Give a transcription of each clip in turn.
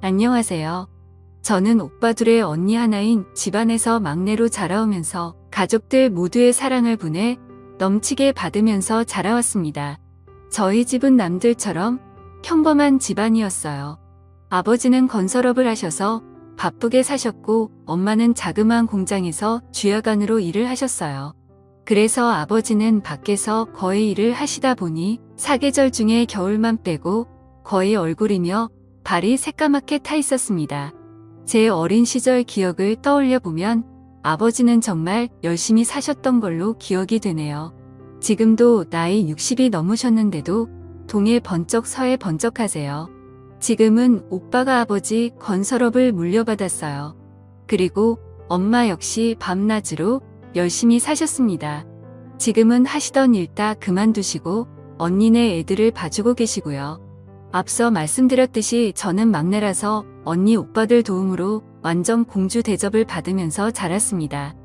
안녕하세요. 저는 오빠 둘의 언니 하나인 집안에서 막내로 자라오면서 가족들 모두의 사랑을 분에 넘치게 받으면서 자라왔습니다. 저희 집은 남들처럼 평범한 집안이었어요. 아버지는 건설업을 하셔서 바쁘게 사셨고 엄마는 자그마한 공장에서 주야간으로 일을 하셨어요. 그래서 아버지는 밖에서 거의 일을 하시다 보니 사계절 중에 겨울만 빼고 거의 얼굴이며 발이 새까맣게 타 있었습니다. 제 어린 시절 기억을 떠올려 보면 아버지는 정말 열심히 사셨던 걸로 기억이 되네요. 지금도 나이 60이 넘으셨는데도 동해 번쩍 서해 번쩍 하세요. 지금은 오빠가 아버지 건설업을 물려받았어요. 그리고 엄마 역시 밤낮으로 열심히 사셨습니다. 지금은 하시던 일 다 그만두시고 언니네 애들을 봐주고 계시고요. 앞서 말씀드렸듯이 저는 막내라서 언니 오빠들 도움으로 완전 공주 대접을 받으면서 자랐습니다.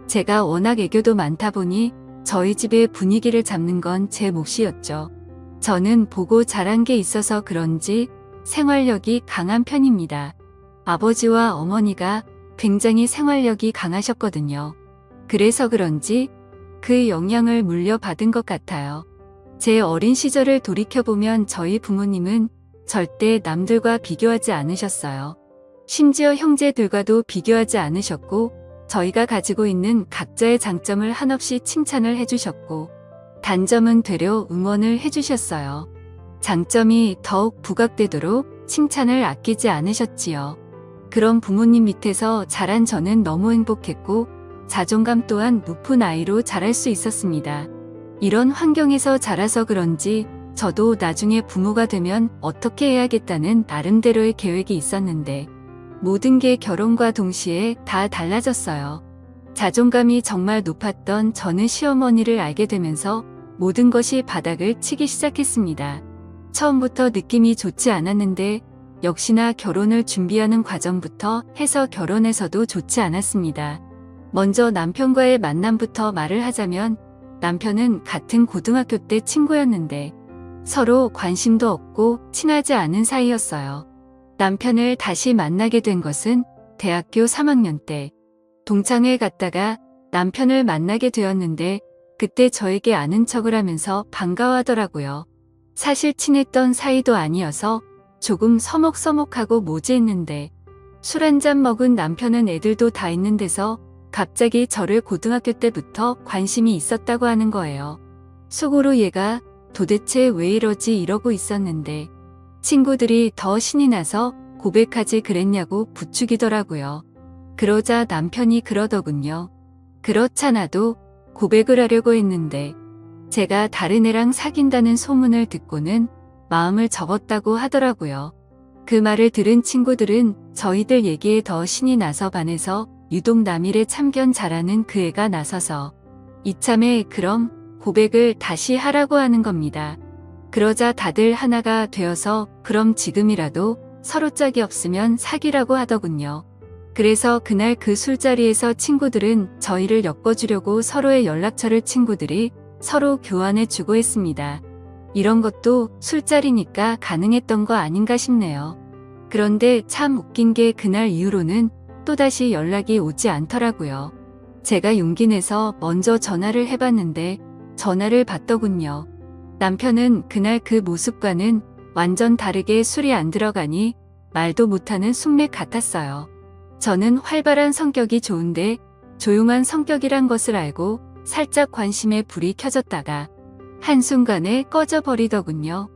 제가 워낙 애교도 많다 보니 저희 집의 분위기를 잡는 건 제 몫이었죠. 저는 보고 자란 게 있어서 그런지 생활력이 강한 편입니다. 아버지와 어머니가 굉장히 생활력이 강하셨거든요. 그래서 그런지 그 영향을 물려받은 것 같아요. 제 어린 시절을 돌이켜보면 저희 부모님은 절대 남들과 비교하지 않으셨어요. 심지어 형제들과도 비교하지 않으셨고 저희가 가지고 있는 각자의 장점을 한없이 칭찬을 해주셨고 단점은 되려 응원을 해주셨어요. 장점이 더욱 부각되도록 칭찬을 아끼지 않으셨지요. 그런 부모님 밑에서 자란 저는 너무 행복했고 자존감 또한 높은 아이로 자랄 수 있었습니다. 이런 환경에서 자라서 그런지 저도 나중에 부모가 되면 어떻게 해야겠다는 나름대로의 계획이 있었는데 모든 게 결혼과 동시에 다 달라졌어요. 자존감이 정말 높았던 저는 시어머니를 알게 되면서 모든 것이 바닥을 치기 시작했습니다. 처음부터 느낌이 좋지 않았는데 역시나 결혼을 준비하는 과정부터 해서 결혼해서도 좋지 않았습니다. 먼저 남편과의 만남부터 말을 하자면 남편은 같은 고등학교 때 친구였는데 서로 관심도 없고 친하지 않은 사이였어요. 남편을 다시 만나게 된 것은 대학교 3학년 때 동창회 갔다가 남편을 만나게 되었는데 그때 저에게 아는 척을 하면서 반가워하더라고요. 사실 친했던 사이도 아니어서 조금 서먹서먹하고 모지했는데 술 한잔 먹은 남편은 애들도 다 있는 데서 갑자기 저를 고등학교 때부터 관심이 있었다고 하는 거예요. 속으로 얘가 도대체 왜 이러지 이러고 있었는데 친구들이 더 신이 나서 고백하지 그랬냐고 부추기더라고요. 그러자 남편이 그러더군요. 그렇잖아도 고백을 하려고 했는데 제가 다른 애랑 사귄다는 소문을 듣고는 마음을 접었다고 하더라고요. 그 말을 들은 친구들은 저희들 얘기에 더 신이 나서 반해서 유독 남일에 참견 잘하는 그 애가 나서서 이참에 그럼 고백을 다시 하라고 하는 겁니다. 그러자 다들 하나가 되어서 그럼 지금이라도 서로 짝이 없으면 사귀라고 하더군요. 그래서 그날 그 술자리에서 친구들은 저희를 엮어주려고 서로의 연락처를 친구들이 서로 교환해주고 했습니다. 이런 것도 술자리니까 가능했던 거 아닌가 싶네요. 그런데 참 웃긴 게 그날 이후로는 또다시 연락이 오지 않더라고요. 제가 용기 내서 먼저 전화를 해봤는데 전화를 받더군요. 남편은 그날 그 모습과는 완전 다르게 술이 안 들어가니 말도 못하는 숙맥 같았어요. 저는 활발한 성격이 좋은데 조용한 성격이란 것을 알고 살짝 관심에 불이 켜졌다가 한순간에 꺼져버리더군요.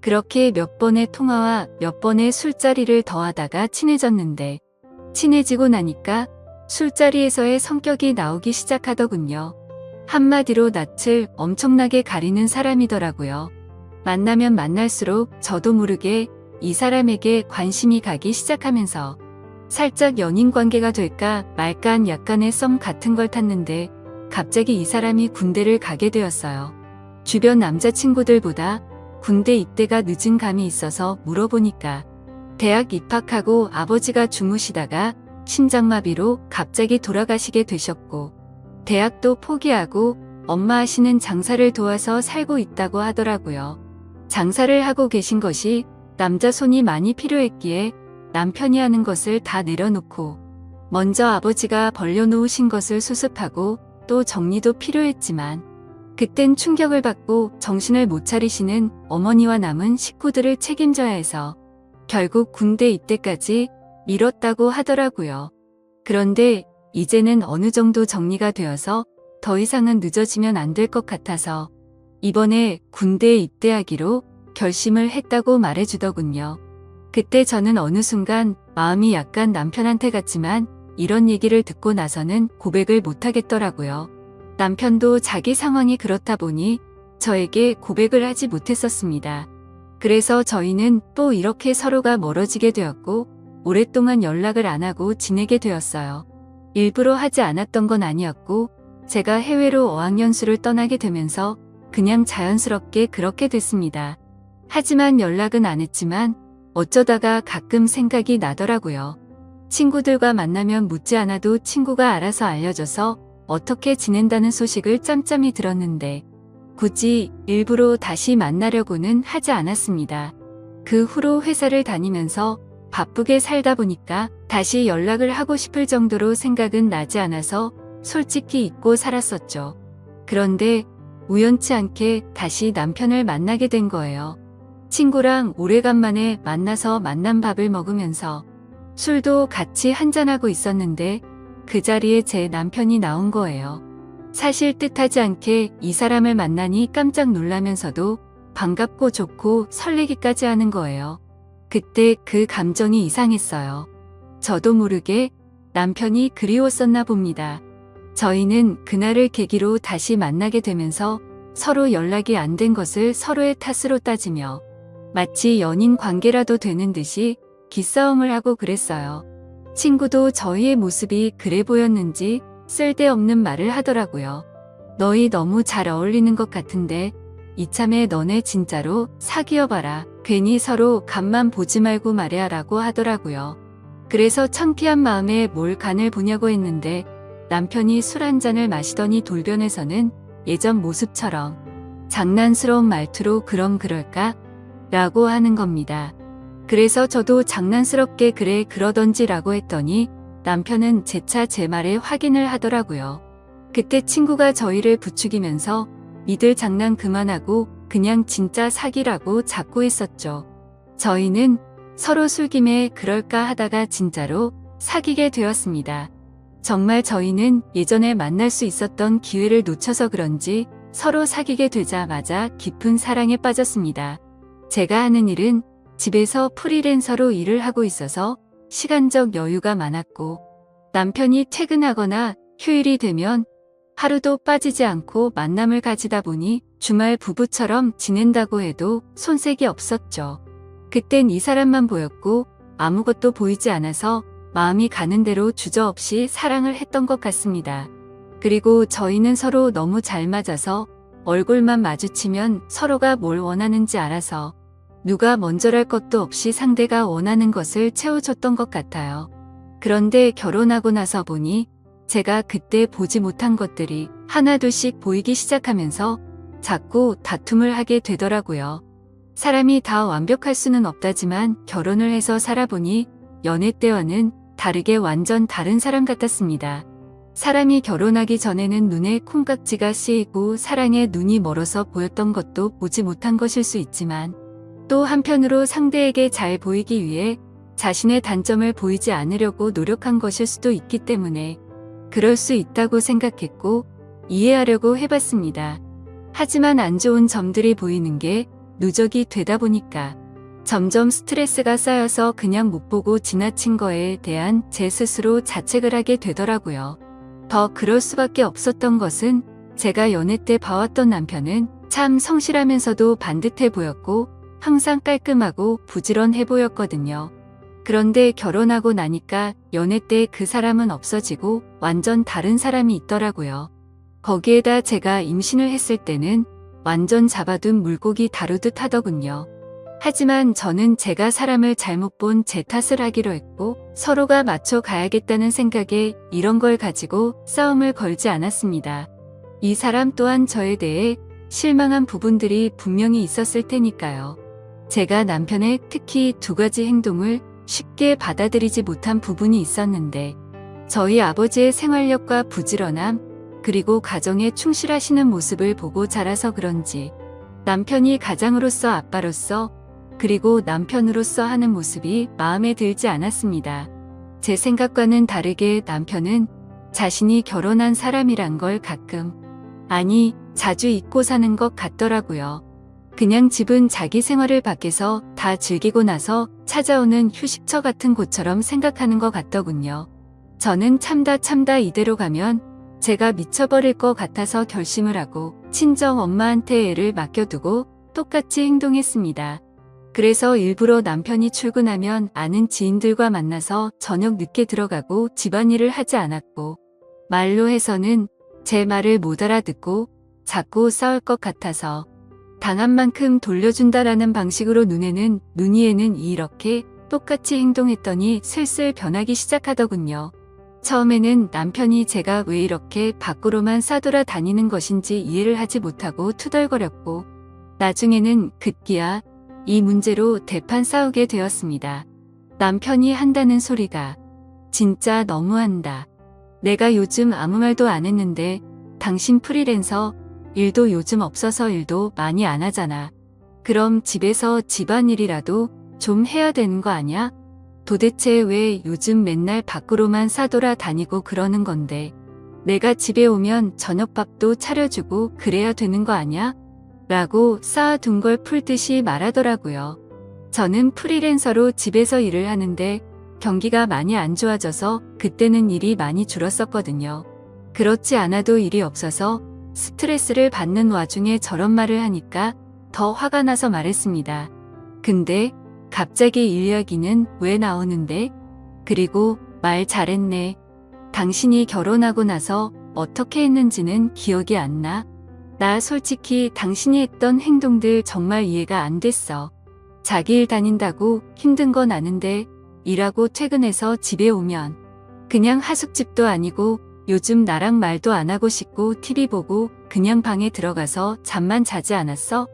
그렇게 몇 번의 통화와 몇 번의 술자리를 더하다가 친해졌는데 친해지고 나니까 술자리에서의 성격이 나오기 시작하더군요. 한마디로 낯을 엄청나게 가리는 사람이더라고요. 만나면 만날수록 저도 모르게 이 사람에게 관심이 가기 시작하면서 살짝 연인 관계가 될까 말까한 약간의 썸 같은 걸 탔는데 갑자기 이 사람이 군대를 가게 되었어요. 주변 남자친구들보다 군대 입대가 늦은 감이 있어서 물어보니까 대학 입학하고 아버지가 주무시다가 심장마비로 갑자기 돌아가시게 되셨고 대학도 포기하고 엄마 하시는 장사를 도와서 살고 있다고 하더라고요. 장사를 하고 계신 것이 남자 손이 많이 필요했기에 남편이 하는 것을 다 내려놓고 먼저 아버지가 벌려놓으신 것을 수습하고 또 정리도 필요했지만 그땐 충격을 받고 정신을 못 차리시는 어머니와 남은 식구들을 책임져야 해서 결국 군대 입대까지 미뤘다고 하더라고요. 그런데 이제는 어느 정도 정리가 되어서 더 이상은 늦어지면 안 될 것 같아서 이번에 군대에 입대하기로 결심을 했다고 말해주더군요. 그때 저는 어느 순간 마음이 약간 남편한테 갔지만 이런 얘기를 듣고 나서는 고백을 못하겠더라고요. 남편도 자기 상황이 그렇다 보니 저에게 고백을 하지 못했었습니다. 그래서 저희는 또 이렇게 서로가 멀어지게 되었고 오랫동안 연락을 안 하고 지내게 되었어요. 일부러 하지 않았던 건 아니었고 제가 해외로 어학연수를 떠나게 되면서 그냥 자연스럽게 그렇게 됐습니다. 하지만 연락은 안 했지만 어쩌다가 가끔 생각이 나더라고요. 친구들과 만나면 묻지 않아도 친구가 알아서 알려줘서 어떻게 지낸다는 소식을 짬짬이 들었는데 굳이 일부러 다시 만나려고는 하지 않았습니다. 그 후로 회사를 다니면서 바쁘게 살다 보니까 다시 연락을 하고 싶을 정도로 생각은 나지 않아서 솔직히 잊고 살았었죠. 그런데 우연치 않게 다시 남편을 만나게 된 거예요. 친구랑 오래간만에 만나서 만난 밥을 먹으면서 술도 같이 한잔하고 있었는데 그 자리에 제 남편이 나온 거예요. 사실 뜻하지 않게 이 사람을 만나니 깜짝 놀라면서도 반갑고 좋고 설레기까지 하는 거예요. 그때 그 감정이 이상했어요. 저도 모르게 남편이 그리웠었나 봅니다. 저희는 그날을 계기로 다시 만나게 되면서 서로 연락이 안 된 것을 서로의 탓으로 따지며 마치 연인 관계라도 되는 듯이 기싸움을 하고 그랬어요. 친구도 저희의 모습이 그래 보였는지 쓸데없는 말을 하더라고요. 너희 너무 잘 어울리는 것 같은데 이참에 너네 진짜로 사귀어봐라. 괜히 서로 간만 보지 말고 말이야 라고 하더라고요. 그래서 창피한 마음에 뭘 간을 보냐고 했는데 남편이 술 한 잔을 마시더니 돌변해서는 예전 모습처럼 장난스러운 말투로 그럼 그럴까? 라고 하는 겁니다. 그래서 저도 장난스럽게 그래 그러던지 라고 했더니 남편은 재차 제 말에 확인을 하더라고요. 그때 친구가 저희를 부추기면서 니들 장난 그만하고 그냥 진짜 사귀라고 자꾸 했었죠. 저희는 서로 술김에 그럴까 하다가 진짜로 사귀게 되었습니다. 정말 저희는 예전에 만날 수 있었던 기회를 놓쳐서 그런지 서로 사귀게 되자마자 깊은 사랑에 빠졌습니다. 제가 하는 일은 집에서 프리랜서로 일을 하고 있어서 시간적 여유가 많았고 남편이 퇴근하거나 휴일이 되면 하루도 빠지지 않고 만남을 가지다 보니 주말 부부처럼 지낸다고 해도 손색이 없었죠. 그땐 이 사람만 보였고 아무것도 보이지 않아서 마음이 가는 대로 주저없이 사랑을 했던 것 같습니다. 그리고 저희는 서로 너무 잘 맞아서 얼굴만 마주치면 서로가 뭘 원하는지 알아서 누가 먼저랄 것도 없이 상대가 원하는 것을 채워줬던 것 같아요. 그런데 결혼하고 나서 보니 제가 그때 보지 못한 것들이 하나둘씩 보이기 시작하면서 자꾸 다툼을 하게 되더라고요. 사람이 다 완벽할 수는 없다지만 결혼을 해서 살아보니 연애 때와는 다르게 완전 다른 사람 같았습니다. 사람이 결혼하기 전에는 눈에 콩깍지가 씌이고 사랑에 눈이 멀어서 보였던 것도 보지 못한 것일 수 있지만 또 한편으로 상대에게 잘 보이기 위해 자신의 단점을 보이지 않으려고 노력한 것일 수도 있기 때문에 그럴 수 있다고 생각했고 이해하려고 해봤습니다. 하지만 안 좋은 점들이 보이는 게 누적이 되다 보니까 점점 스트레스가 쌓여서 그냥 못 보고 지나친 거에 대한 제 스스로 자책을 하게 되더라고요. 더 그럴 수밖에 없었던 것은 제가 연애 때 봐왔던 남편은 참 성실하면서도 반듯해 보였고 항상 깔끔하고 부지런해 보였거든요. 그런데 결혼하고 나니까 연애 때 그 사람은 없어지고 완전 다른 사람이 있더라고요. 거기에다 제가 임신을 했을 때는 완전 잡아둔 물고기 다루듯 하더군요. 하지만 저는 제가 사람을 잘못 본 제 탓을 하기로 했고 서로가 맞춰 가야겠다는 생각에 이런 걸 가지고 싸움을 걸지 않았습니다. 이 사람 또한 저에 대해 실망한 부분들이 분명히 있었을 테니까요. 제가 남편의 특히 2가지 행동을 쉽게 받아들이지 못한 부분이 있었는데 저희 아버지의 생활력과 부지런함 그리고 가정에 충실하시는 모습을 보고 자라서 그런지 남편이 가장으로서 아빠로서 그리고 남편으로서 하는 모습이 마음에 들지 않았습니다. 제 생각과는 다르게 남편은 자신이 결혼한 사람이란 걸 가끔, 아니, 자주 잊고 사는 것 같더라고요. 그냥 집은 자기 생활을 밖에서 다 즐기고 나서 찾아오는 휴식처 같은 곳처럼 생각하는 것 같더군요. 저는 참다 이대로 가면 제가 미쳐버릴 것 같아서 결심을 하고 친정 엄마한테 애를 맡겨두고 똑같이 행동했습니다. 그래서 일부러 남편이 출근하면 아는 지인들과 만나서 저녁 늦게 들어가고 집안일을 하지 않았고 말로 해서는 제 말을 못 알아듣고 자꾸 싸울 것 같아서 당한 만큼 돌려준다라는 방식으로 눈이에는 이렇게 똑같이 행동했더니 슬슬 변하기 시작하더군요. 처음에는 남편이 제가 왜 이렇게 밖으로만 싸돌아 다니는 것인지 이해를 하지 못하고 투덜거렸고 나중에는 급기야 이 문제로 대판 싸우게 되었습니다. 남편이 한다는 소리가 진짜 너무한다. 내가 요즘 아무 말도 안 했는데 당신 프리랜서 일도 요즘 없어서 일도 많이 안 하잖아. 그럼 집에서 집안일이라도 좀 해야 되는 거 아냐? 도대체 왜 요즘 맨날 밖으로만 싸돌아 다니고 그러는 건데 내가 집에 오면 저녁밥도 차려주고 그래야 되는 거 아냐? 라고 쌓아둔 걸 풀듯이 말하더라고요. 저는 프리랜서로 집에서 일을 하는데 경기가 많이 안 좋아져서 그때는 일이 많이 줄었었거든요. 그렇지 않아도 일이 없어서 스트레스를 받는 와중에 저런 말을 하니까 더 화가 나서 말했습니다. 근데 갑자기 일 이야기는 왜 나오는데? 그리고 말 잘했네. 당신이 결혼하고 나서 어떻게 했는지는 기억이 안 나? 나 솔직히 당신이 했던 행동들 정말 이해가 안 됐어. 자기 일 다닌다고 힘든 건 아는데 일하고 퇴근해서 집에 오면 그냥 하숙집도 아니고 요즘 나랑 말도 안 하고 싶고 TV 보고 그냥 방에 들어가서 잠만 자지 않았어?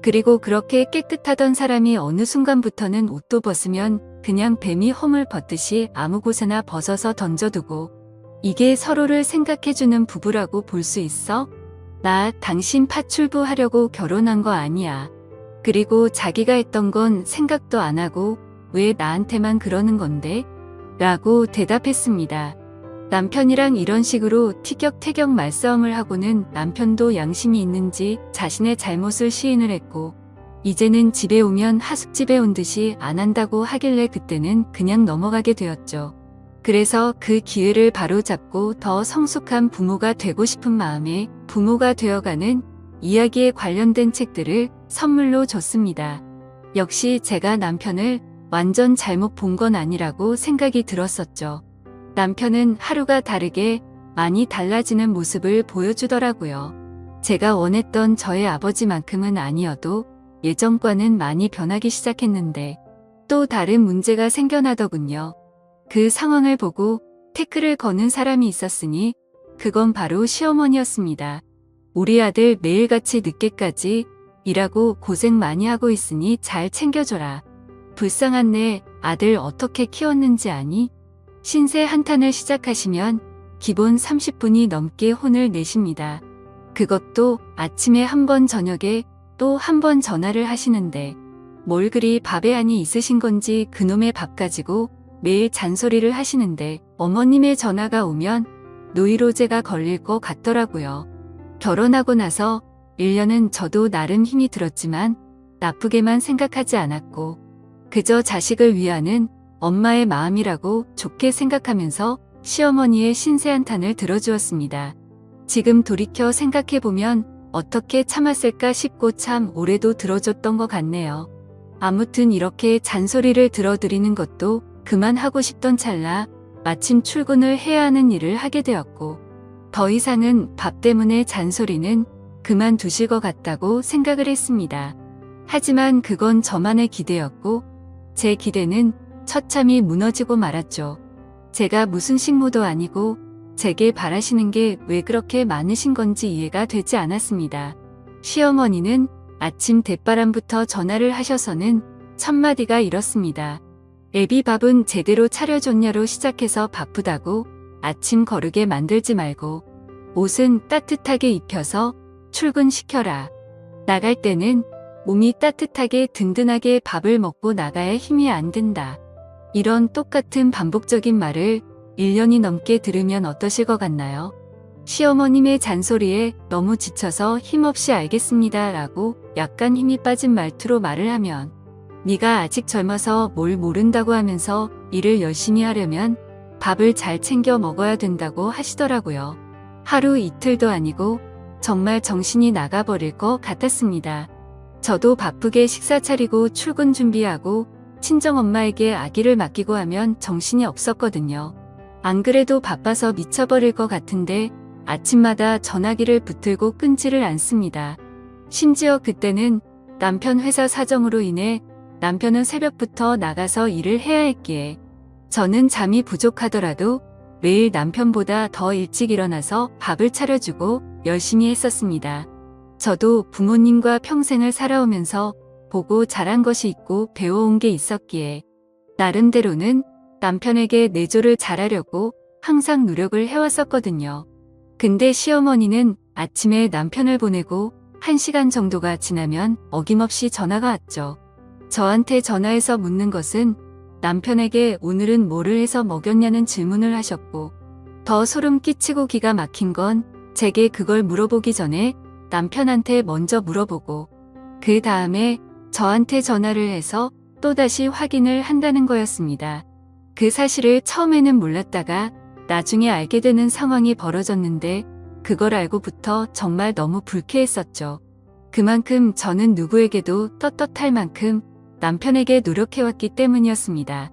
그리고 그렇게 깨끗하던 사람이 어느 순간부터는 옷도 벗으면 그냥 뱀이 허물 벗듯이 아무 곳에나 벗어서 던져두고 이게 서로를 생각해주는 부부라고 볼 수 있어? 나 당신 파출부 하려고 결혼한 거 아니야. 그리고 자기가 했던 건 생각도 안 하고 왜 나한테만 그러는 건데? 라고 대답했습니다. 남편이랑 이런 식으로 티격태격 말싸움을 하고는 남편도 양심이 있는지 자신의 잘못을 시인을 했고 이제는 집에 오면 하숙집에 온 듯이 안 한다고 하길래 그때는 그냥 넘어가게 되었죠. 그래서 그 기회를 바로잡고 더 성숙한 부모가 되고 싶은 마음에 부모가 되어가는 이야기에 관련된 책들을 선물로 줬습니다. 역시 제가 남편을 완전 잘못 본 건 아니라고 생각이 들었었죠. 남편은 하루가 다르게 많이 달라지는 모습을 보여주더라고요. 제가 원했던 저의 아버지만큼은 아니어도 예전과는 많이 변하기 시작했는데 또 다른 문제가 생겨나더군요. 그 상황을 보고 태클을 거는 사람이 있었으니 그건 바로 시어머니였습니다. 우리 아들 매일같이 늦게까지 일하고 고생 많이 하고 있으니 잘 챙겨줘라. 불쌍한 내 아들 어떻게 키웠는지 아니? 신세 한탄을 시작하시면 기본 30분이 넘게 혼을 내십니다. 그것도 아침에 한 번 저녁에 또 한 번 전화를 하시는데 뭘 그리 밥에 안이 있으신 건지 그놈의 밥 가지고 매일 잔소리를 하시는데 어머님의 전화가 오면 노이로제가 걸릴 것 같더라고요. 결혼하고 나서 1년은 저도 나름 힘이 들었지만 나쁘게만 생각하지 않았고 그저 자식을 위하는 엄마의 마음이라고 좋게 생각하면서 시어머니의 신세한탄을 들어주었습니다. 지금 돌이켜 생각해보면 어떻게 참았을까 싶고 참 오래도 들어줬던 것 같네요. 아무튼 이렇게 잔소리를 들어드리는 것도 그만하고 싶던 찰나 마침 출근을 해야 하는 일을 하게 되었고 더 이상은 밥 때문에 잔소리는 그만두실 것 같다고 생각을 했습니다. 하지만 그건 저만의 기대였고 제 기대는 처참히 무너지고 말았죠. 제가 무슨 식모도 아니고 제게 바라시는 게 왜 그렇게 많으신 건지 이해가 되지 않았습니다. 시어머니는 아침 대바람부터 전화를 하셔서는 첫마디가 이렇습니다. 애비 밥은 제대로 차려줬냐로 시작해서 바쁘다고 아침 거르게 만들지 말고 옷은 따뜻하게 입혀서 출근시켜라. 나갈 때는 몸이 따뜻하게 든든하게 밥을 먹고 나가야 힘이 안 든다. 이런 똑같은 반복적인 말을 1년이 넘게 들으면 어떠실 것 같나요? 시어머님의 잔소리에 너무 지쳐서 힘없이 알겠습니다 라고 약간 힘이 빠진 말투로 말을 하면 네가 아직 젊어서 뭘 모른다고 하면서 일을 열심히 하려면 밥을 잘 챙겨 먹어야 된다고 하시더라고요. 하루 이틀도 아니고 정말 정신이 나가버릴 것 같았습니다. 저도 바쁘게 식사 차리고 출근 준비하고 친정엄마에게 아기를 맡기고 하면 정신이 없었거든요. 안 그래도 바빠서 미쳐버릴 것 같은데 아침마다 전화기를 붙들고 끊지를 않습니다. 심지어 그때는 남편 회사 사정으로 인해 남편은 새벽부터 나가서 일을 해야 했기에 저는 잠이 부족하더라도 매일 남편보다 더 일찍 일어나서 밥을 차려주고 열심히 했었습니다. 저도 부모님과 평생을 살아오면서 보고 자란 것이 있고 배워온 게 있었기에 나름대로는 남편에게 내조를 잘하려고 항상 노력을 해왔었거든요. 근데 시어머니는 아침에 남편을 보내고 1시간 정도가 지나면 어김없이 전화가 왔죠. 저한테 전화해서 묻는 것은 남편에게 오늘은 뭐를 해서 먹였냐는 질문을 하셨고 더 소름 끼치고 기가 막힌 건 제게 그걸 물어보기 전에 남편한테 먼저 물어보고 그 다음에 저한테 전화를 해서 또다시 확인을 한다는 거였습니다. 그 사실을 처음에는 몰랐다가 나중에 알게 되는 상황이 벌어졌는데 그걸 알고부터 정말 너무 불쾌했었죠. 그만큼 저는 누구에게도 떳떳할 만큼 남편에게 노력해왔기 때문이었습니다.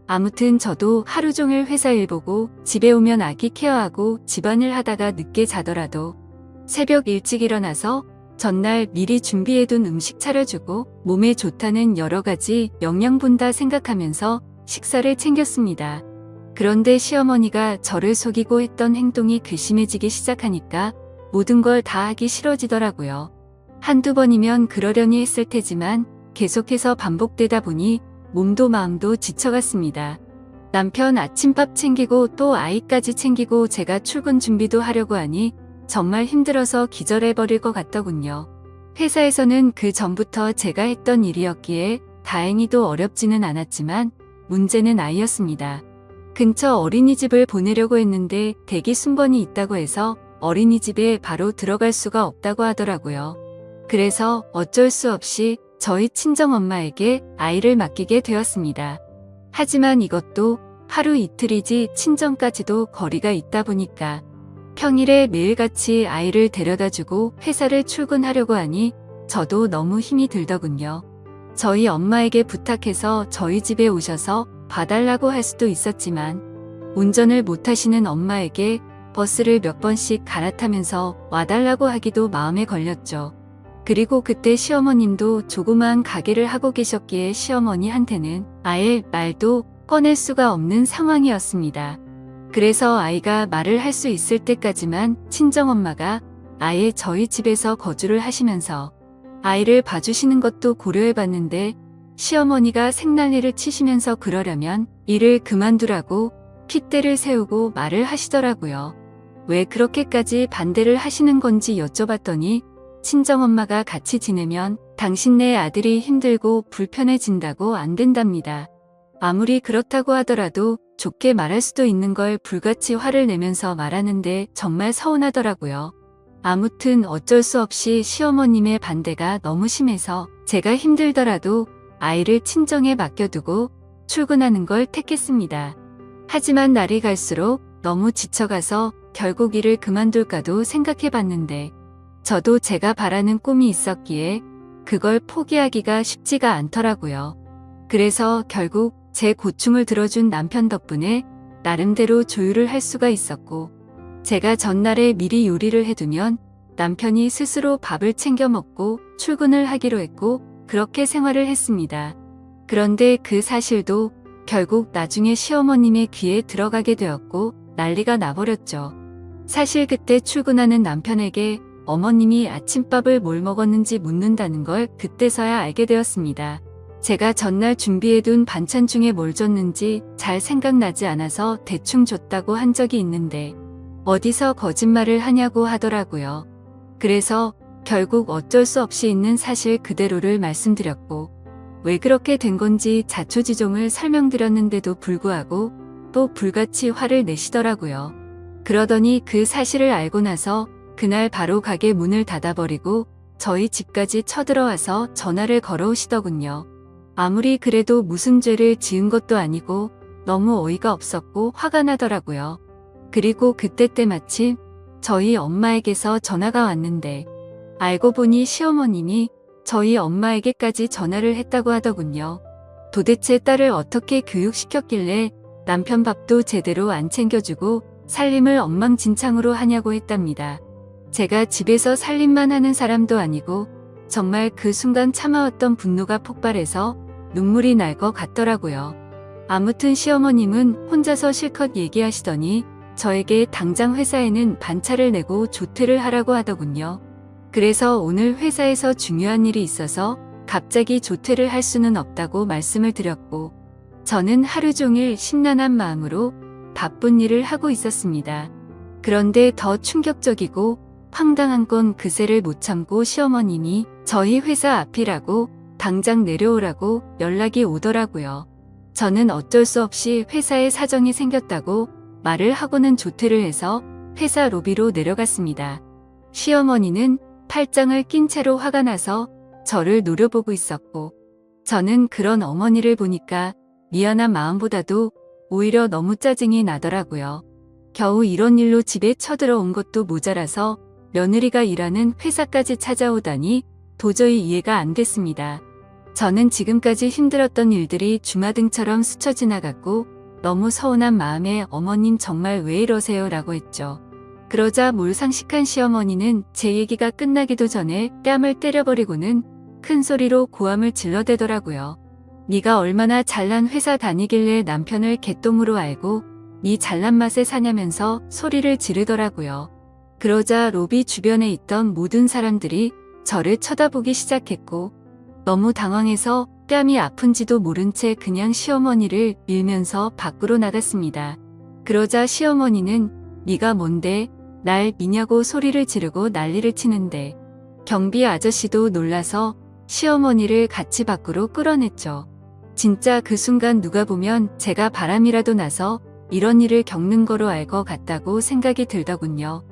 아무튼 저도 하루 종일 회사 일 보고 집에 오면 아기 케어하고 집안일 하다가 늦게 자더라도 새벽 일찍 일어나서 전날 미리 준비해둔 음식 차려주고 몸에 좋다는 여러 가지 영양분 다 생각하면서 식사를 챙겼습니다. 그런데 시어머니가 저를 속이고 했던 행동이 괘씸해지기 시작하니까 모든 걸 다 하기 싫어지더라고요. 한두 번이면 그러려니 했을 테지만 계속해서 반복되다 보니 몸도 마음도 지쳐갔습니다. 남편 아침밥 챙기고 또 아이까지 챙기고 제가 출근 준비도 하려고 하니 정말 힘들어서 기절해버릴 것 같더군요. 회사에서는 그 전부터 제가 했던 일이었기에 다행히도 어렵지는 않았지만 문제는 아이였습니다. 근처 어린이집을 보내려고 했는데 대기 순번이 있다고 해서 어린이집에 바로 들어갈 수가 없다고 하더라고요. 그래서 어쩔 수 없이 저희 친정엄마에게 아이를 맡기게 되었습니다. 하지만 이것도 하루 이틀이지 친정까지도 거리가 있다 보니까 평일에 매일같이 아이를 데려다주고 회사를 출근하려고 하니 저도 너무 힘이 들더군요. 저희 엄마에게 부탁해서 저희 집에 오셔서 봐달라고 할 수도 있었지만 운전을 못하시는 엄마에게 버스를 몇 번씩 갈아타면서 와달라고 하기도 마음에 걸렸죠. 그리고 그때 시어머님도 조그마한 가게를 하고 계셨기에 시어머니한테는 아예 말도 꺼낼 수가 없는 상황이었습니다. 그래서 아이가 말을 할 수 있을 때까지만 친정엄마가 아예 저희 집에서 거주를 하시면서 아이를 봐주시는 것도 고려해봤는데 시어머니가 생난리를 치시면서 그러려면 일을 그만두라고 핏대를 세우고 말을 하시더라고요. 왜 그렇게까지 반대를 하시는 건지 여쭤봤더니 친정엄마가 같이 지내면 당신네 아들이 힘들고 불편해진다고 안 된답니다. 아무리 그렇다고 하더라도 좋게 말할 수도 있는 걸 불같이 화를 내면서 말하는데 정말 서운하더라고요. 아무튼 어쩔 수 없이 시어머님의 반대가 너무 심해서 제가 힘들더라도 아이를 친정에 맡겨두고 출근하는 걸 택했습니다. 하지만 날이 갈수록 너무 지쳐가서 결국 일을 그만둘까도 생각해봤는데 저도 제가 바라는 꿈이 있었기에 그걸 포기하기가 쉽지가 않더라고요. 그래서 결국 제 고충을 들어준 남편 덕분에 나름대로 조율을 할 수가 있었고 제가 전날에 미리 요리를 해두면 남편이 스스로 밥을 챙겨 먹고 출근을 하기로 했고 그렇게 생활을 했습니다. 그런데 그 사실도 결국 나중에 시어머님의 귀에 들어가게 되었고 난리가 나버렸죠. 사실 그때 출근하는 남편에게 어머님이 아침밥을 뭘 먹었는지 묻는다는 걸 그때서야 알게 되었습니다. 제가 전날 준비해둔 반찬 중에 뭘 줬는지 잘 생각나지 않아서 대충 줬다고 한 적이 있는데 어디서 거짓말을 하냐고 하더라고요. 그래서 결국 어쩔 수 없이 있는 사실 그대로를 말씀드렸고 왜 그렇게 된 건지 자초지종을 설명드렸는데도 불구하고 또 불같이 화를 내시더라고요. 그러더니 그 사실을 알고 나서 그날 바로 가게 문을 닫아버리고 저희 집까지 쳐들어와서 전화를 걸어오시더군요. 아무리 그래도 무슨 죄를 지은 것도 아니고 너무 어이가 없었고 화가 나더라고요. 그리고 그때 때마침 저희 엄마에게서 전화가 왔는데 알고 보니 시어머님이 저희 엄마에게까지 전화를 했다고 하더군요. 도대체 딸을 어떻게 교육시켰길래 남편 밥도 제대로 안 챙겨주고 살림을 엉망진창으로 하냐고 했답니다. 제가 집에서 살림만 하는 사람도 아니고 정말 그 순간 참아왔던 분노가 폭발해서 눈물이 날 것 같더라고요. 아무튼 시어머님은 혼자서 실컷 얘기하시더니 저에게 당장 회사에는 반차를 내고 조퇴를 하라고 하더군요. 그래서 오늘 회사에서 중요한 일이 있어서 갑자기 조퇴를 할 수는 없다고 말씀을 드렸고 저는 하루 종일 심란한 마음으로 바쁜 일을 하고 있었습니다. 그런데 더 충격적이고 황당한 건 그새를 못 참고 시어머님이 저희 회사 앞이라고 당장 내려오라고 연락이 오더라고요. 저는 어쩔 수 없이 회사에 사정이 생겼다고 말을 하고는 조퇴를 해서 회사 로비로 내려갔습니다. 시어머니는 팔짱을 낀 채로 화가 나서 저를 노려보고 있었고 저는 그런 어머니를 보니까 미안한 마음보다도 오히려 너무 짜증이 나더라고요. 겨우 이런 일로 집에 쳐들어온 것도 모자라서 며느리가 일하는 회사까지 찾아오다니 도저히 이해가 안 됐습니다. 저는 지금까지 힘들었던 일들이 주마등처럼 스쳐 지나갔고 너무 서운한 마음에 어머님 정말 왜 이러세요 라고 했죠. 그러자 몰상식한 시어머니는 제 얘기가 끝나기도 전에 뺨을 때려버리고는 큰 소리로 고함을 질러대더라고요. 네가 얼마나 잘난 회사 다니길래 남편을 개똥으로 알고 네 잘난 맛에 사냐면서 소리를 지르더라고요. 그러자 로비 주변에 있던 모든 사람들이 저를 쳐다보기 시작했고 너무 당황해서 뺨이 아픈지도 모른 채 그냥 시어머니를 밀면서 밖으로 나갔습니다. 그러자 시어머니는 네가 뭔데 날 미냐고 소리를 지르고 난리를 치는데 경비 아저씨도 놀라서 시어머니를 같이 밖으로 끌어냈죠. 진짜 그 순간 누가 보면 제가 바람이라도 나서 이런 일을 겪는 거로 알 것 같다고 생각이 들더군요.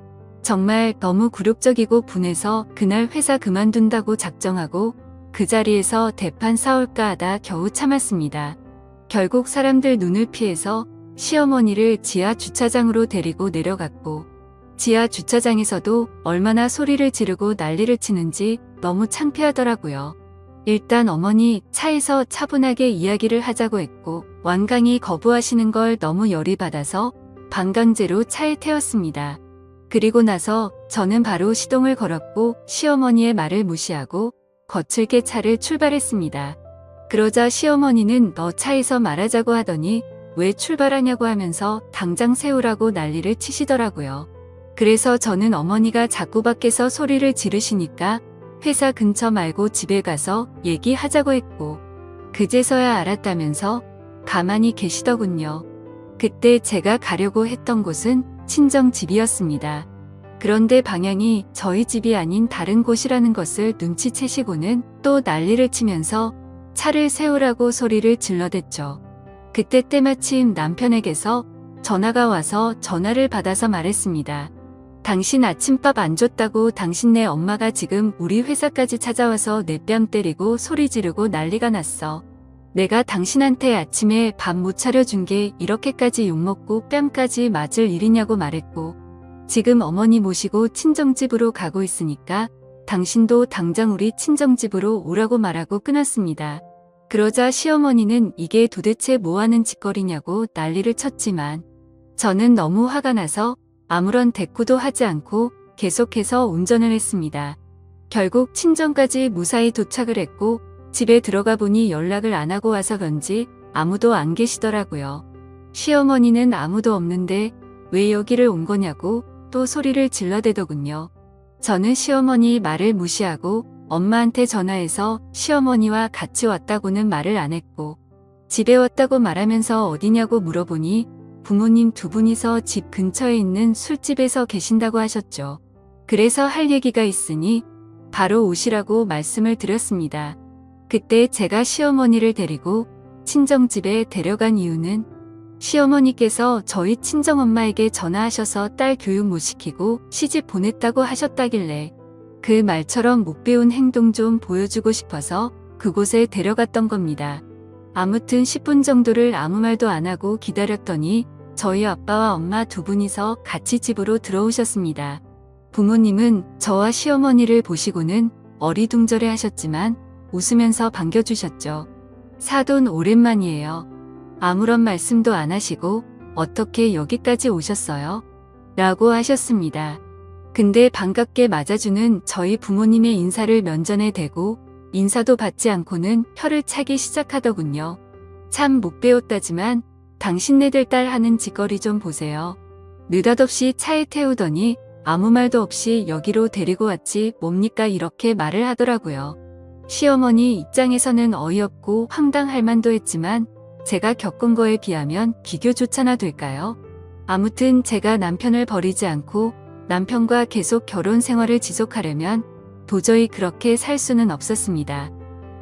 정말 너무 굴욕적이고 분해서 그날 회사 그만둔다고 작정하고 그 자리에서 대판 싸울까 하다 겨우 참았습니다. 결국 사람들 눈을 피해서 시어머니를 지하 주차장으로 데리고 내려갔고 지하 주차장에서도 얼마나 소리를 지르고 난리를 치는지 너무 창피하더라고요. 일단 어머니 차에서 차분하게 이야기를 하자고 했고 완강히 거부하시는 걸 너무 열이 받아서 반강제로 차에 태웠습니다. 그리고 나서 저는 바로 시동을 걸었고 시어머니의 말을 무시하고 거칠게 차를 출발했습니다. 그러자 시어머니는 너 차에서 말하자고 하더니 왜 출발하냐고 하면서 당장 세우라고 난리를 치시더라고요. 그래서 저는 어머니가 자꾸 밖에서 소리를 지르시니까 회사 근처 말고 집에 가서 얘기하자고 했고 그제서야 알았다면서 가만히 계시더군요. 그때 제가 가려고 했던 곳은 친정집이었습니다. 그런데 방향이 저희 집이 아닌 다른 곳이라는 것을 눈치채시고는 또 난리를 치면서 차를 세우라고 소리를 질러댔죠. 그때 때마침 남편에게서 전화가 와서 전화를 받아서 말했습니다. 당신 아침밥 안 줬다고 당신네 엄마가 지금 우리 회사까지 찾아와서 내 뺨 때리고 소리 지르고 난리가 났어. 내가 당신한테 아침에 밥 못 차려준 게 이렇게까지 욕먹고 뺨까지 맞을 일이냐고 말했고 지금 어머니 모시고 친정집으로 가고 있으니까 당신도 당장 우리 친정집으로 오라고 말하고 끊었습니다. 그러자 시어머니는 이게 도대체 뭐하는 짓거리냐고 난리를 쳤지만 저는 너무 화가 나서 아무런 대꾸도 하지 않고 계속해서 운전을 했습니다. 결국 친정까지 무사히 도착을 했고 집에 들어가 보니 연락을 안 하고 와서 그런지 아무도 안 계시더라고요. 시어머니는 아무도 없는데 왜 여기를 온 거냐고 또 소리를 질러대더군요. 저는 시어머니 말을 무시하고 엄마한테 전화해서 시어머니와 같이 왔다고는 말을 안 했고 집에 왔다고 말하면서 어디냐고 물어보니 부모님 두 분이서 집 근처에 있는 술집에서 계신다고 하셨죠. 그래서 할 얘기가 있으니 바로 오시라고 말씀을 드렸습니다. 그때 제가 시어머니를 데리고 친정집에 데려간 이유는 시어머니께서 저희 친정엄마에게 전화하셔서 딸 교육 못 시키고 시집 보냈다고 하셨다길래 그 말처럼 못 배운 행동 좀 보여주고 싶어서 그곳에 데려갔던 겁니다. 아무튼 10분 정도를 아무 말도 안 하고 기다렸더니 저희 아빠와 엄마 두 분이서 같이 집으로 들어오셨습니다. 부모님은 저와 시어머니를 보시고는 어리둥절해 하셨지만 웃으면서 반겨주셨죠. 사돈 오랜만이에요. 아무런 말씀도 안 하시고 어떻게 여기까지 오셨어요? 라고 하셨습니다. 근데 반갑게 맞아주는 저희 부모님의 인사를 면전에 대고 인사도 받지 않고는 혀를 차기 시작하더군요. 참 못 배웠다지만 당신네들 딸 하는 짓거리 좀 보세요. 느닷없이 차에 태우더니 아무 말도 없이 여기로 데리고 왔지 뭡니까 이렇게 말을 하더라고요. 시어머니 입장에서는 어이없고 황당할 만도 했지만 제가 겪은 거에 비하면 비교조차나 될까요? 아무튼 제가 남편을 버리지 않고 남편과 계속 결혼 생활을 지속하려면 도저히 그렇게 살 수는 없었습니다.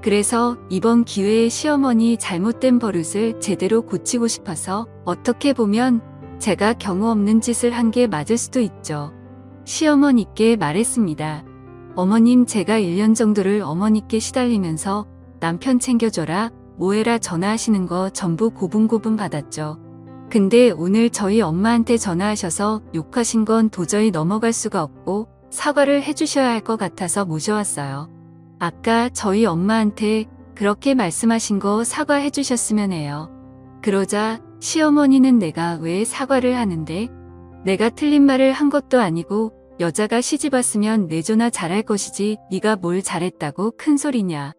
그래서 이번 기회에 시어머니 잘못된 버릇을 제대로 고치고 싶어서 어떻게 보면 제가 경우 없는 짓을 한 게 맞을 수도 있죠. 시어머니께 말했습니다. 어머님 제가 1년 정도를 어머니께 시달리면서 남편 챙겨줘라 뭐해라 전화하시는 거 전부 고분고분 받았죠. 근데 오늘 저희 엄마한테 전화하셔서 욕하신 건 도저히 넘어갈 수가 없고 사과를 해주셔야 할 것 같아서 모셔왔어요. 아까 저희 엄마한테 그렇게 말씀하신 거 사과해 주셨으면 해요. 그러자 시어머니는 내가 왜 사과를 하는데? 내가 틀린 말을 한 것도 아니고 여자가 시집 왔으면 내조나 잘할 것이지 네가 뭘 잘했다고 큰 소리냐.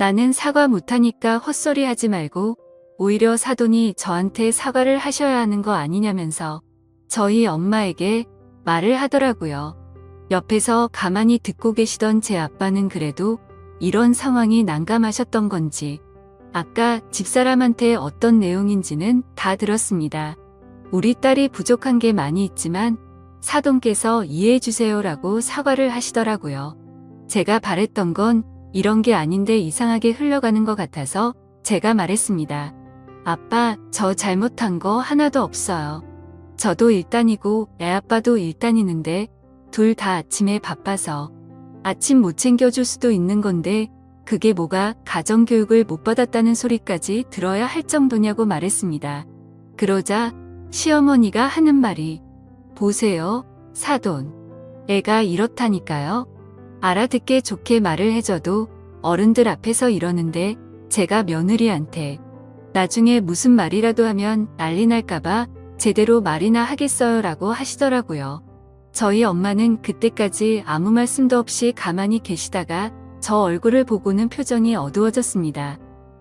나는 사과 못하니까 헛소리 하지 말고 오히려 사돈이 저한테 사과를 하셔야 하는 거 아니냐면서 저희 엄마에게 말을 하더라고요. 옆에서 가만히 듣고 계시던 제 아빠는 그래도 이런 상황이 난감하셨던 건지 아까 집사람한테 어떤 내용인지는 다 들었습니다. 우리 딸이 부족한 게 많이 있지만 사돈께서 이해해 주세요라고 사과를 하시더라고요. 제가 바랬던 건 이런 게 아닌데 이상하게 흘러가는 것 같아서 제가 말했습니다. 아빠, 저 잘못한 거 하나도 없어요. 저도 일단이고 애아빠도 일단이는데 둘 다 아침에 바빠서 아침 못 챙겨줄 수도 있는 건데 그게 뭐가 가정교육을 못 받았다는 소리까지 들어야 할 정도냐고 말했습니다. 그러자 시어머니가 하는 말이 보세요, 사돈. 애가 이렇다니까요. 알아듣게 좋게 말을 해줘도 어른들 앞에서 이러는데 제가 며느리한테 나중에 무슨 말이라도 하면 난리 날까봐 제대로 말이나 하겠어요 라고 하시더라고요. 저희 엄마는 그때까지 아무 말씀도 없이 가만히 계시다가 저 얼굴을 보고는 표정이 어두워졌습니다.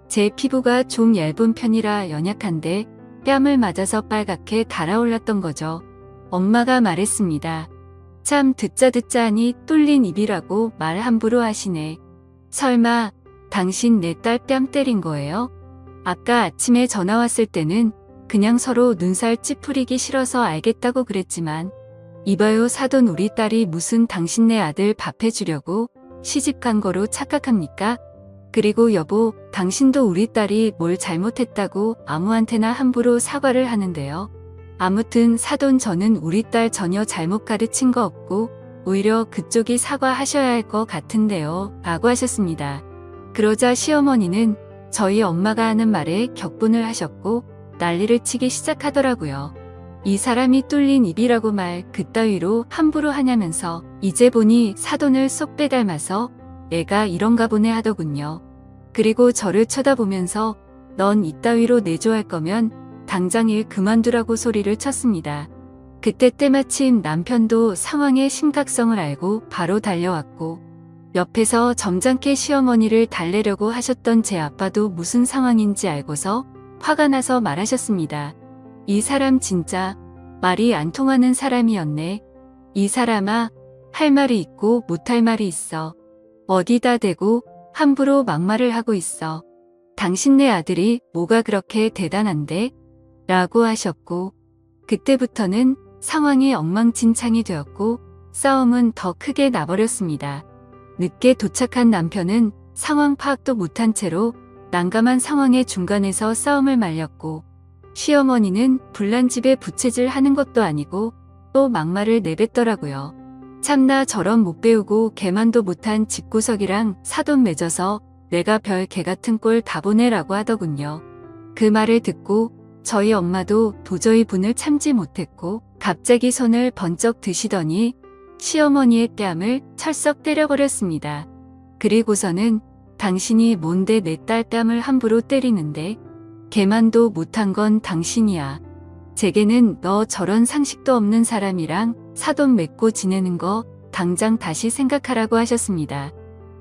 제 피부가 좀 얇은 편이라 연약한데 뺨을 맞아서 빨갛게 달아올랐던 거죠. 엄마가 말했습니다. 참 듣자 하니 뚫린 입이라고 말 함부로 하시네. 설마 당신 내 딸 뺨 때린 거예요? 아까 아침에 전화 왔을 때는 그냥 서로 눈살 찌푸리기 싫어서 알겠다고 그랬지만 이봐요 사돈 우리 딸이 무슨 당신네 아들 밥 해주려고 시집간 거로 착각합니까? 그리고 여보 당신도 우리 딸이 뭘 잘못했다고 아무한테나 함부로 사과를 하는데요. 아무튼 사돈 저는 우리 딸 전혀 잘못 가르친 거 없고 오히려 그쪽이 사과하셔야 할 것 같은데요 라고 하셨습니다. 그러자 시어머니는 저희 엄마가 하는 말에 격분을 하셨고 난리를 치기 시작하더라고요. 이 사람이 뚫린 입이라고 말 그따위로 함부로 하냐면서 이제 보니 사돈을 쏙 빼닮아서 애가 이런가 보네 하더군요. 그리고 저를 쳐다보면서 넌 이따위로 내조할 거면 당장 일 그만두라고 소리를 쳤습니다. 그때 때마침 남편도 상황의 심각성을 알고 바로 달려왔고 옆에서 점잖게 시어머니를 달래려고 하셨던 제 아빠도 무슨 상황인지 알고서 화가 나서 말하셨습니다. 이 사람 진짜 말이 안 통하는 사람이었네. 이 사람아 할 말이 있고 못할 말이 있어. 어디다 대고 함부로 막말을 하고 있어. 당신네 아들이 뭐가 그렇게 대단한데? 라고 하셨고, 그때부터는 상황이 엉망진창이 되었고 싸움은 더 크게 나버렸습니다. 늦게 도착한 남편은 상황 파악도 못한 채로 난감한 상황의 중간에서 싸움을 말렸고, 시어머니는 불난 집에 부채질 하는 것도 아니고 또 막말을 내뱉더라고요. 참나 저런 못 배우고 개만도 못한 집구석이랑 사돈 맺어서 내가 별 개같은 꼴 다 보내라고 하더군요. 그 말을 듣고 저희 엄마도 도저히 분을 참지 못했고 갑자기 손을 번쩍 드시더니 시어머니의 뺨을 철썩 때려버렸습니다. 그리고서는 당신이 뭔데 내 딸 뺨을 함부로 때리는데? 개만도 못한 건 당신이야. 제게는 너 저런 상식도 없는 사람이랑 사돈 맺고 지내는 거 당장 다시 생각하라고 하셨습니다.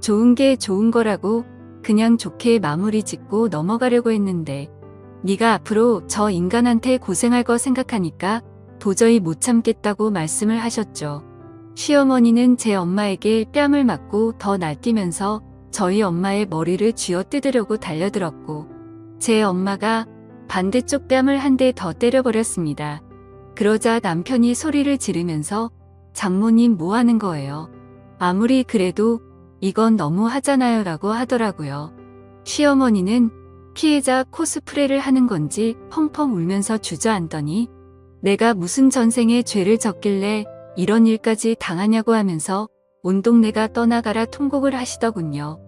좋은 게 좋은 거라고 그냥 좋게 마무리 짓고 넘어가려고 했는데 네가 앞으로 저 인간한테 고생할 거 생각하니까 도저히 못 참겠다고 말씀을 하셨죠. 시어머니는 제 엄마에게 뺨을 맞고 더 날뛰면서 저희 엄마의 머리를 쥐어뜯으려고 달려들었고 제 엄마가 반대쪽 뺨을 한 대 더 때려버렸습니다. 그러자 남편이 소리를 지르면서 장모님 뭐 하는 거예요? 아무리 그래도 이건 너무 하잖아요 라고 하더라고요. 시어머니는 피해자 코스프레를 하는 건지 펑펑 울면서 주저앉더니 내가 무슨 전생에 죄를 졌길래 이런 일까지 당하냐고 하면서 온 동네가 떠나가라 통곡을 하시더군요.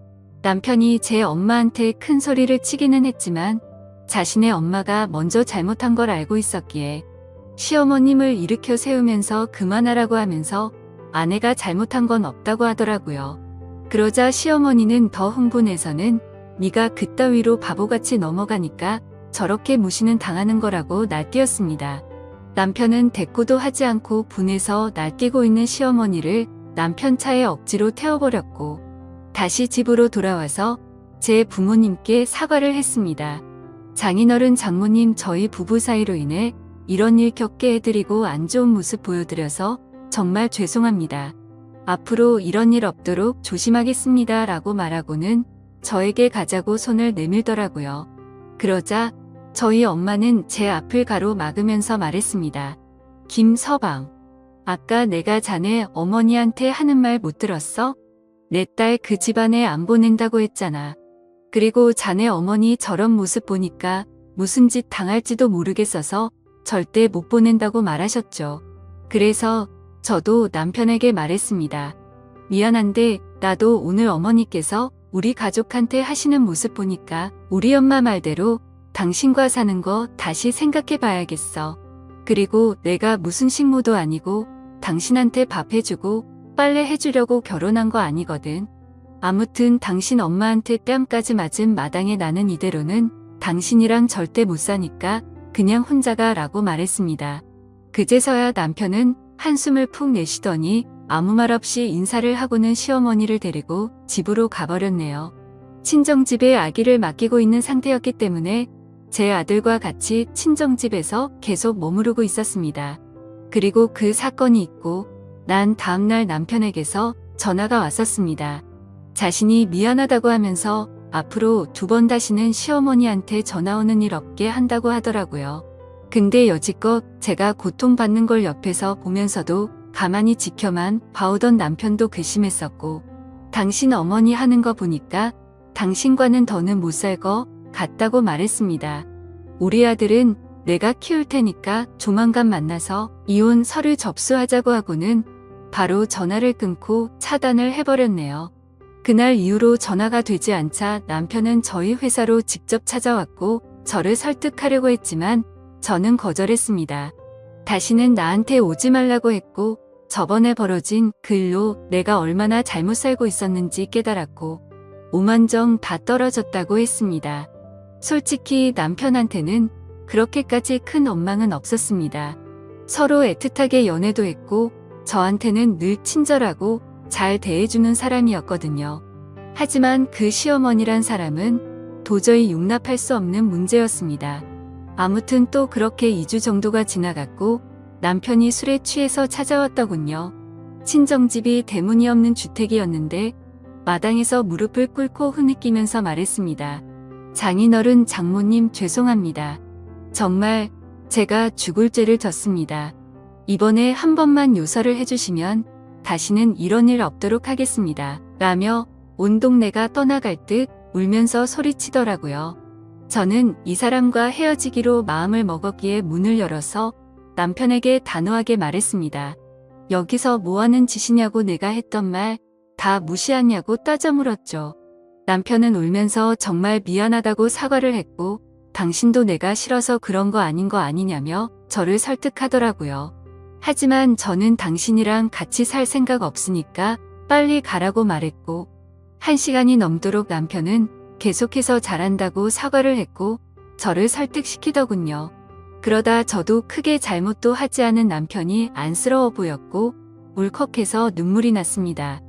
남편이 제 엄마한테 큰 소리를 치기는 했지만 자신의 엄마가 먼저 잘못한 걸 알고 있었기에 시어머님을 일으켜 세우면서 그만하라고 하면서 아내가 잘못한 건 없다고 하더라고요. 그러자 시어머니는 더 흥분해서는 네가 그따위로 바보같이 넘어가니까 저렇게 무시는 당하는 거라고 날뛰었습니다. 남편은 대꾸도 하지 않고 분해서 날뛰고 있는 시어머니를 남편 차에 억지로 태워버렸고 다시 집으로 돌아와서 제 부모님께 사과를 했습니다. 장인어른 장모님 저희 부부 사이로 인해 이런 일 겪게 해드리고 안 좋은 모습 보여드려서 정말 죄송합니다. 앞으로 이런 일 없도록 조심하겠습니다 라고 말하고는 저에게 가자고 손을 내밀더라고요. 그러자 저희 엄마는 제 앞을 가로막으면서 말했습니다. 김서방, 아까 내가 자네 어머니한테 하는 말 못 들었어? 내 딸 그 집안에 안 보낸다고 했잖아. 그리고 자네 어머니 저런 모습 보니까 무슨 짓 당할지도 모르겠어서 절대 못 보낸다고 말하셨죠. 그래서 저도 남편에게 말했습니다. 미안한데 나도 오늘 어머니께서 우리 가족한테 하시는 모습 보니까 우리 엄마 말대로 당신과 사는 거 다시 생각해 봐야겠어. 그리고 내가 무슨 식모도 아니고 당신한테 밥 해주고 빨래 해주려고 결혼한 거 아니거든. 아무튼 당신 엄마한테 뺨까지 맞은 마당에 나는 이대로는 당신이랑 절대 못 사니까 그냥 혼자 가라고 말했습니다. 그제서야 남편은 한숨을 푹 내쉬더니 아무 말 없이 인사를 하고는 시어머니를 데리고 집으로 가버렸네요. 친정집에 아기를 맡기고 있는 상태였기 때문에 제 아들과 같이 친정집에서 계속 머무르고 있었습니다. 그리고 그 사건이 있고 난 다음날 남편에게서 전화가 왔었습니다. 자신이 미안하다고 하면서 앞으로 2번 다시는 시어머니한테 전화 오는 일 없게 한다고 하더라고요. 근데 여지껏 제가 고통받는 걸 옆에서 보면서도 가만히 지켜만 봐오던 남편도 괘씸했었고 당신 어머니 하는 거 보니까 당신과는 더는 못 살 거 같다고 말했습니다. 우리 아들은 내가 키울 테니까 조만간 만나서 이혼 서류 접수하자고 하고는 바로 전화를 끊고 차단을 해버렸네요. 그날 이후로 전화가 되지 않자 남편은 저희 회사로 직접 찾아왔고 저를 설득하려고 했지만 저는 거절했습니다. 다시는 나한테 오지 말라고 했고 저번에 벌어진 그 일로 내가 얼마나 잘못 살고 있었는지 깨달았고 오만정 다 떨어졌다고 했습니다. 솔직히 남편한테는 그렇게까지 큰 원망은 없었습니다. 서로 애틋하게 연애도 했고 저한테는 늘 친절하고 잘 대해주는 사람이었거든요. 하지만 그 시어머니란 사람은 도저히 용납할 수 없는 문제였습니다. 아무튼 또 그렇게 2주 정도가 지나갔고 남편이 술에 취해서 찾아왔더군요. 친정집이 대문이 없는 주택이었는데 마당에서 무릎을 꿇고 흐느끼면서 말했습니다. 장인어른 장모님 죄송합니다. 정말 제가 죽을 죄를 졌습니다. 이번에 한 번만 용서를 해주시면 다시는 이런 일 없도록 하겠습니다. 라며 온 동네가 떠나갈 듯 울면서 소리치더라고요. 저는 이 사람과 헤어지기로 마음을 먹었기에 문을 열어서 남편에게 단호하게 말했습니다. 여기서 뭐하는 짓이냐고 내가 했던 말 다 무시하냐고 따져 물었죠. 남편은 울면서 정말 미안하다고 사과를 했고 당신도 내가 싫어서 그런 거 아닌 거 아니냐며 저를 설득하더라고요. 하지만 저는 당신이랑 같이 살 생각 없으니까 빨리 가라고 말했고 1시간이 넘도록 남편은 계속해서 잘한다고 사과를 했고 저를 설득시키더군요. 그러다 저도 크게 잘못도 하지 않은 남편이 안쓰러워 보였고 울컥해서 눈물이 났습니다.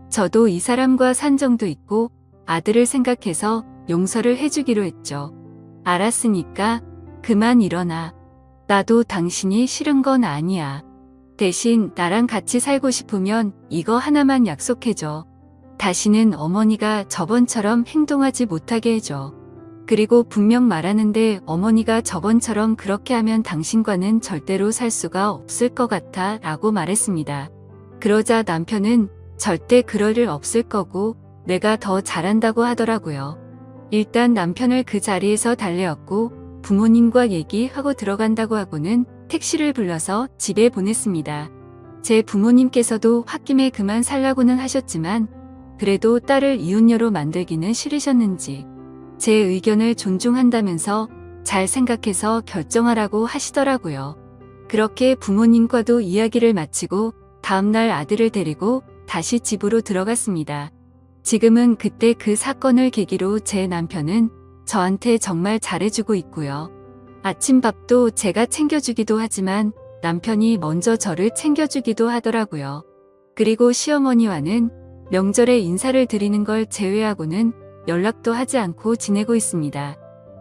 저도 이 사람과 산정도 있고 아들을 생각해서 용서를 해주기로 했죠. 알았으니까 그만 일어나. 나도 당신이 싫은 건 아니야. 대신 나랑 같이 살고 싶으면 이거 하나만 약속해줘. 다시는 어머니가 저번처럼 행동하지 못하게 해줘. 그리고 분명 말하는데 어머니가 저번처럼 그렇게 하면 당신과는 절대로 살 수가 없을 것 같아 라고 말했습니다. 그러자 남편은 절대 그럴 일 없을 거고 내가 더 잘한다고 하더라고요. 일단 남편을 그 자리에서 달래었고 부모님과 얘기하고 들어간다고 하고는 택시를 불러서 집에 보냈습니다. 제 부모님께서도 홧김에 그만 살라고는 하셨지만 그래도 딸을 이혼녀로 만들기는 싫으셨는지 제 의견을 존중한다면서 잘 생각해서 결정하라고 하시더라고요. 그렇게 부모님과도 이야기를 마치고 다음날 아들을 데리고 다시 집으로 들어갔습니다. 지금은 그때 그 사건을 계기로 제 남편은 저한테 정말 잘해주고 있고요. 아침밥도 제가 챙겨주기도 하지만 남편이 먼저 저를 챙겨주기도 하더라고요. 그리고 시어머니와는 명절에 인사를 드리는 걸 제외하고는 연락도 하지 않고 지내고 있습니다.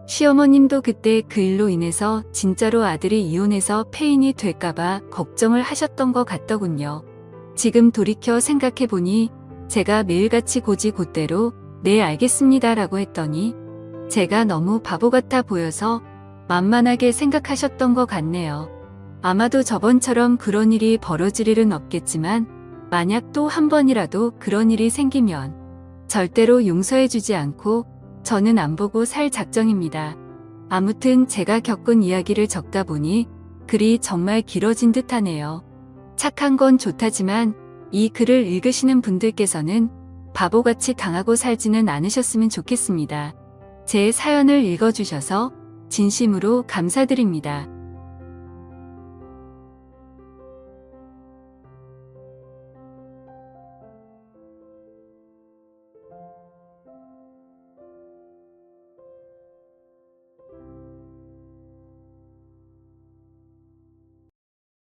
시어머님도 그때 그 일로 인해서 진짜로 아들이 이혼해서 폐인이 될까봐 걱정을 하셨던 것 같더군요. 지금 돌이켜 생각해보니 제가 매일같이 고지곧대로 네 알겠습니다 라고 했더니 제가 너무 바보 같아 보여서 만만하게 생각하셨던 것 같네요. 아마도 저번처럼 그런 일이 벌어질 일은 없겠지만 만약 또 한 번이라도 그런 일이 생기면 절대로 용서해주지 않고 저는 안 보고 살 작정입니다. 아무튼 제가 겪은 이야기를 적다 보니 글이 정말 길어진 듯하네요. 착한 건 좋다지만 이 글을 읽으시는 분들께서는 바보같이 당하고 살지는 않으셨으면 좋겠습니다. 제 사연을 읽어주셔서 진심으로 감사드립니다.